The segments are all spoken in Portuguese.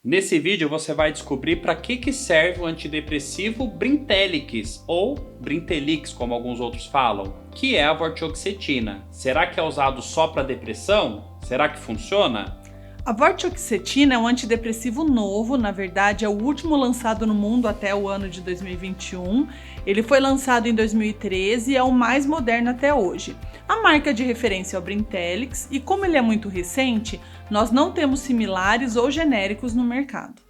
Nesse vídeo você vai descobrir para que serve o antidepressivo Brintellix, ou Brintelix, como alguns outros falam, que é a vortioxetina. Será que é usado só para depressão? Será que funciona? A vortioxetina é um antidepressivo novo, na verdade é o último lançado no mundo até o ano de 2021. Ele foi lançado em 2013 e é o mais moderno até hoje. A marca de referência é o Brintellix e como ele é muito recente, nós não temos similares ou genéricos no mercado.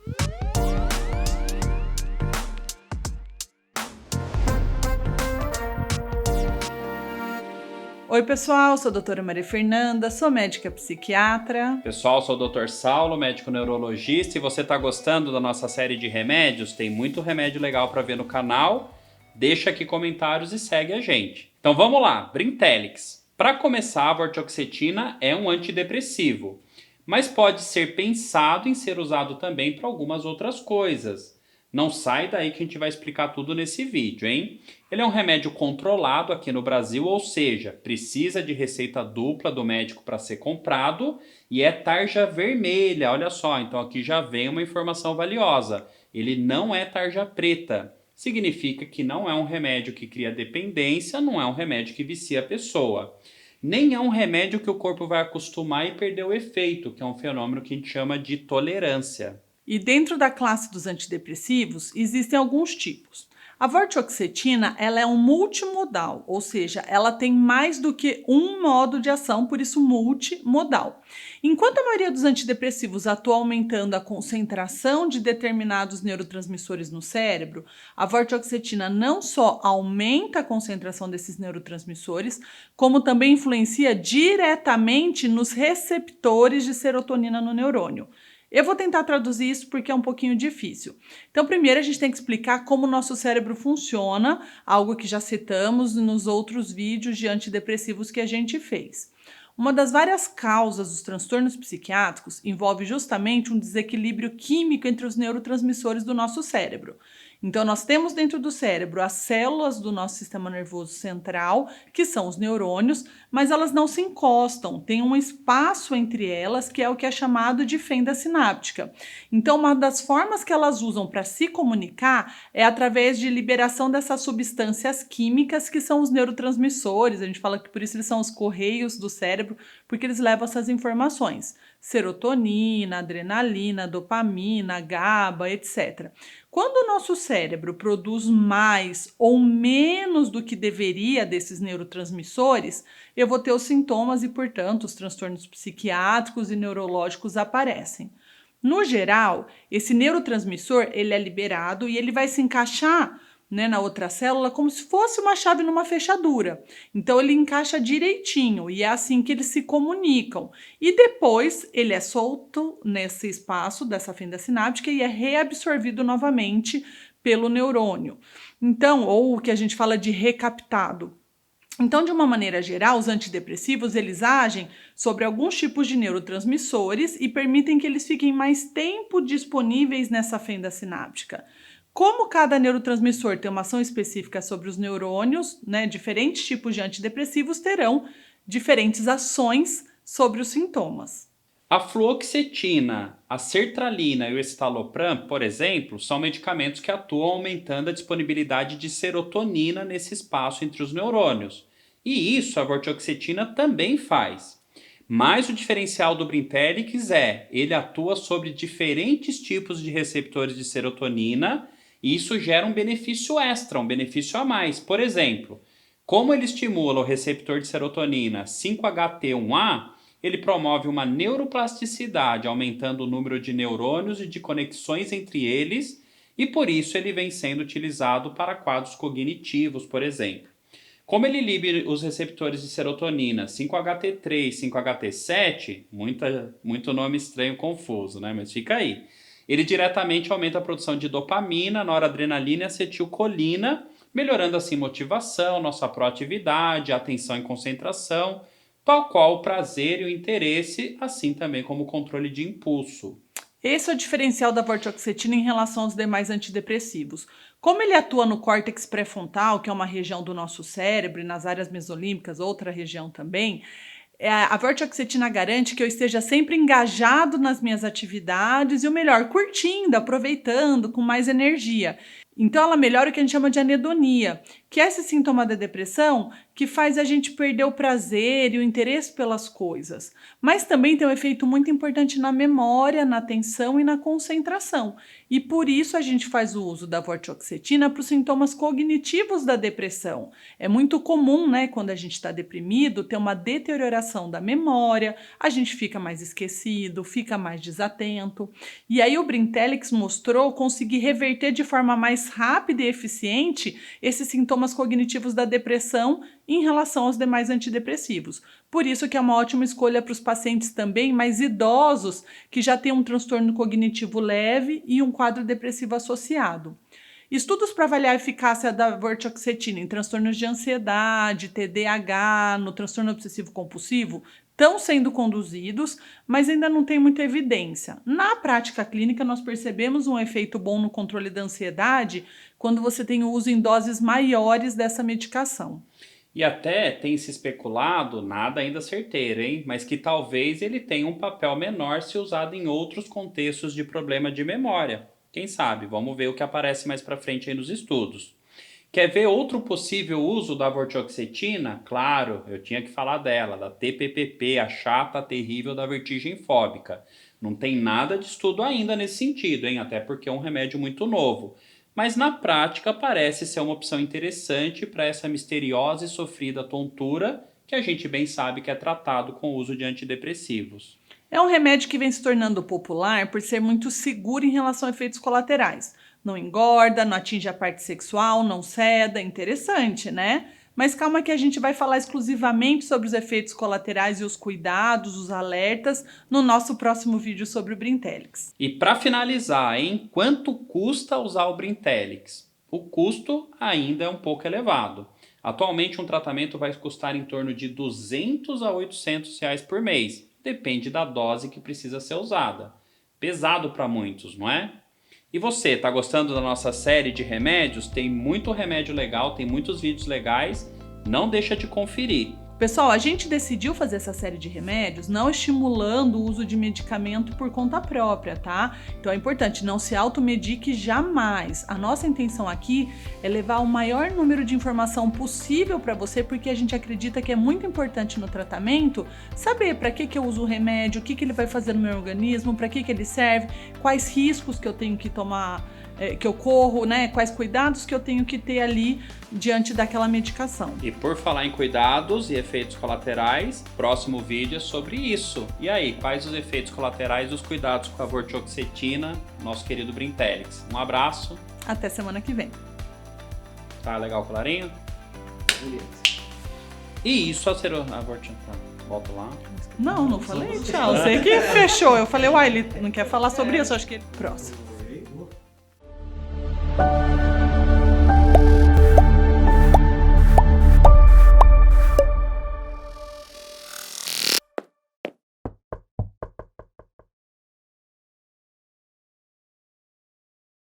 Oi pessoal, sou a doutora Maria Fernanda, sou médica psiquiatra. Pessoal, sou o Dr. Saulo, médico neurologista, e você está gostando da nossa série de remédios? Tem muito remédio legal para ver no canal. Deixa aqui comentários e segue a gente. Então vamos lá, Brintellix. Para começar, a vortioxetina é um antidepressivo, mas pode ser pensado em ser usado também para algumas outras coisas. Não sai daí que a gente vai explicar tudo nesse vídeo, hein? Ele é um remédio controlado aqui no Brasil, ou seja, precisa de receita dupla do médico para ser comprado e é tarja vermelha, olha só, então aqui já vem uma informação valiosa. Ele não é tarja preta, significa que não é um remédio que cria dependência, não é um remédio que vicia a pessoa. Nem é um remédio que o corpo vai acostumar e perder o efeito, que é um fenômeno que a gente chama de tolerância. E dentro da classe dos antidepressivos, existem alguns tipos. A vortioxetina, ela é um multimodal, ou seja, ela tem mais do que um modo de ação, por isso multimodal. Enquanto a maioria dos antidepressivos atua aumentando a concentração de determinados neurotransmissores no cérebro, a vortioxetina não só aumenta a concentração desses neurotransmissores, como também influencia diretamente nos receptores de serotonina no neurônio. Eu vou tentar traduzir isso porque é um pouquinho difícil. Então, primeiro a gente tem que explicar como o nosso cérebro funciona, algo que já citamos nos outros vídeos de antidepressivos que a gente fez. Uma das várias causas dos transtornos psiquiátricos envolve justamente um desequilíbrio químico entre os neurotransmissores do nosso cérebro. Então, nós temos dentro do cérebro as células do nosso sistema nervoso central, que são os neurônios, mas elas não se encostam, tem um espaço entre elas que é o que é chamado de fenda sináptica. Então, uma das formas que elas usam para se comunicar é através de liberação dessas substâncias químicas que são os neurotransmissores. A gente fala que por isso eles são os correios do cérebro, porque eles levam essas informações. Serotonina, adrenalina, dopamina, GABA, etc. Quando o nosso cérebro produz mais ou menos do que deveria desses neurotransmissores, eu vou ter os sintomas e, portanto, os transtornos psiquiátricos e neurológicos aparecem. No geral, esse neurotransmissor ele é liberado e ele vai se encaixar na outra célula como se fosse uma chave numa fechadura. Então ele encaixa direitinho e é assim que eles se comunicam. E depois ele é solto nesse espaço dessa fenda sináptica e é reabsorvido novamente pelo neurônio. Então, ou o que a gente fala de recaptado. Então, de uma maneira geral, os antidepressivos eles agem sobre alguns tipos de neurotransmissores e permitem que eles fiquem mais tempo disponíveis nessa fenda sináptica. Como cada neurotransmissor tem uma ação específica sobre os neurônios, diferentes tipos de antidepressivos terão diferentes ações sobre os sintomas. A fluoxetina, a sertralina e o escitalopram, por exemplo, são medicamentos que atuam aumentando a disponibilidade de serotonina nesse espaço entre os neurônios. E isso a vortioxetina também faz. Mas o diferencial do Brintellix ele atua sobre diferentes tipos de receptores de serotonina e isso gera um benefício extra, um benefício a mais. Por exemplo, como ele estimula o receptor de serotonina 5-HT1A, ele promove uma neuroplasticidade, aumentando o número de neurônios e de conexões entre eles, e por isso ele vem sendo utilizado para quadros cognitivos, por exemplo. Como ele inibe os receptores de serotonina 5-HT3, 5-HT7, muito nome estranho, confuso, né? Mas fica aí. Ele diretamente aumenta a produção de dopamina, noradrenalina e acetilcolina, melhorando assim motivação, nossa proatividade, atenção e concentração, tal qual o prazer e o interesse, assim também como o controle de impulso. Esse é o diferencial da vortioxetina em relação aos demais antidepressivos. Como ele atua no córtex pré-frontal, que é uma região do nosso cérebro, e nas áreas mesolímbicas, outra região também, A vortioxetina garante que eu esteja sempre engajado nas minhas atividades e o melhor, curtindo, aproveitando, com mais energia. Então ela melhora o que a gente chama de anedonia, que é esse sintoma da depressão que faz a gente perder o prazer e o interesse pelas coisas. Mas também tem um efeito muito importante na memória, na atenção e na concentração. E por isso a gente faz o uso da vortioxetina para os sintomas cognitivos da depressão. É muito comum, né, quando a gente está deprimido, ter uma deterioração da memória, a gente fica mais esquecido, fica mais desatento. E aí o Brintellix mostrou conseguir reverter de forma mais rápida e eficiente esses sintomas cognitivos da depressão em relação aos demais antidepressivos. Por isso que é uma ótima escolha para os pacientes também mais idosos que já têm um transtorno cognitivo leve e um quadro depressivo associado. Estudos para avaliar a eficácia da vortioxetina em transtornos de ansiedade, TDAH, no transtorno obsessivo compulsivo, estão sendo conduzidos, mas ainda não tem muita evidência. Na prática clínica, nós percebemos um efeito bom no controle da ansiedade quando você tem o uso em doses maiores dessa medicação. E até tem se especulado, nada ainda certeiro, hein? Mas que talvez ele tenha um papel menor se usado em outros contextos de problema de memória. Quem sabe? Vamos ver o que aparece mais para frente aí nos estudos. Quer ver outro possível uso da vortioxetina? Claro, eu tinha que falar dela, da TPPP, a chata terrível da vertigem fóbica. Não tem nada de estudo ainda nesse sentido, hein? Até porque é um remédio muito novo. Mas na prática parece ser uma opção interessante para essa misteriosa e sofrida tontura que a gente bem sabe que é tratado com o uso de antidepressivos. É um remédio que vem se tornando popular por ser muito seguro em relação a efeitos colaterais. Não engorda, não atinge a parte sexual, não ceda, interessante, né? Mas calma que a gente vai falar exclusivamente sobre os efeitos colaterais e os cuidados, os alertas, no nosso próximo vídeo sobre o Brintellix. E para finalizar, hein? Quanto custa usar o Brintellix? O custo ainda é um pouco elevado. Atualmente um tratamento vai custar em torno de R$ 200 a R$ 800 por mês. Depende da dose que precisa ser usada. Pesado para muitos, não é? E você, tá gostando da nossa série de remédios? Tem muito remédio legal, tem muitos vídeos legais, não deixa de conferir. Pessoal, a gente decidiu fazer essa série de remédios não estimulando o uso de medicamento por conta própria, tá? Então é importante, não se automedique jamais. A nossa intenção aqui é levar o maior número de informação possível para você, porque a gente acredita que é muito importante no tratamento saber para que eu uso o remédio, o que ele vai fazer no meu organismo, para que ele serve, quais riscos que eu tenho que tomar, que eu corro, né? Quais cuidados que eu tenho que ter ali diante daquela medicação. E por falar em cuidados e efeitos colaterais, próximo vídeo é sobre isso. E aí, quais os efeitos colaterais e os cuidados com a vortioxetina, nosso querido Brintellix? Um abraço. Até semana que vem. Tá legal, clarinho? E isso a vortioxetina. Volta lá. Não falei tchau. Sei que fechou. Eu falei, uai, ele não quer falar sobre isso. Acho que próximo.